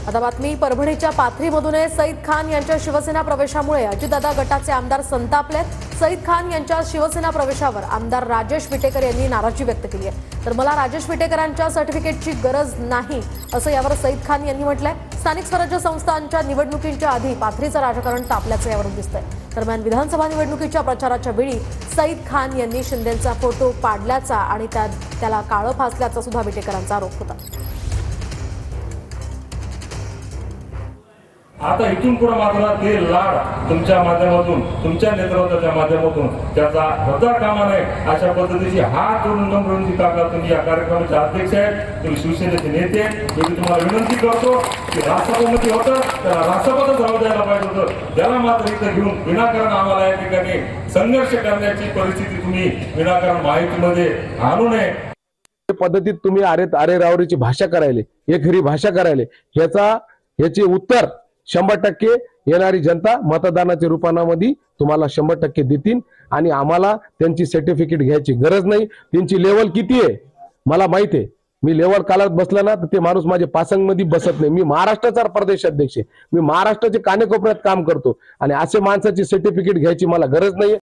आता बातमी परभणीच्या पाथरीमधून आहे। सईद खान यांच्या शिवसेना प्रवेशामुळे अजितदादा गटाचे आमदार संतापलेत। सईद खान यांच्या शिवसेना प्रवेशावर आमदार राजेश विटेकर यांनी नाराजी व्यक्त केली आहे। तर मला राजेश विटेकरांच्या सर्टिफिकेटची गरज नाही असं यावर सईद खान यांनी म्हटलंय। स्थानिक स्वराज्य संस्थांच्या निवडणुकींच्या आधी पाथरीचं राजकारण तापल्याचं यावरून दिसतंय। दरम्यान विधानसभा निवडणुकीच्या प्रचाराच्या वेळी सईद खान यांनी शिंदेंचा फोटो पाडल्याचा आणि त्याला काळं फासल्याचा सुद्धा विटेकरांचा आरोप होता। आता इथून पुढे मात्र ते लाड तुमच्या माध्यमातून, तुमच्या नेतृत्वाच्या माध्यमातून त्याचा होता कामा नये अशा पद्धतीची हात जोडून नम्र काका, तुम्ही या कार्यक्रमाचे अध्यक्ष आहेत, तुम्ही शिवसेनेचे नेते आहेत। मी तुम्हाला विनंती करतो की राष्ट्रपती होतं त्याला राष्ट्रपतीच राहू द्यायला पाहिजे होतं, त्याला मात्र इथं घेऊन विनाकारण आम्हाला या ठिकाणी संघर्ष करण्याची परिस्थिती तुम्ही विनाकारण माहितीमध्ये आणू नये। पद्धतीत तुम्ही अरे रावरीची भाषा करायले, एकरी भाषा करायले, याचे उत्तर 100% येणारी जनता मतदानाच्या रूपामध्ये तुम्हाला 100% देतील आणि आम्हाला त्यांची सर्टिफिकेट घ्यायची गरज नाही। त्यांची लेवल किती आहे मला माहिती आहे। मी लेवल कालात बसला ना तर ते माणूस माझे पासंग मध्ये बसत नाही। मी महाराष्ट्राचा प्रदेश अध्यक्ष आहे, मी महाराष्ट्राचे कानेकोपऱ्यात काम करतो आणि असे माणसाची सर्टिफिकेट घ्यायची मला गरज नाही।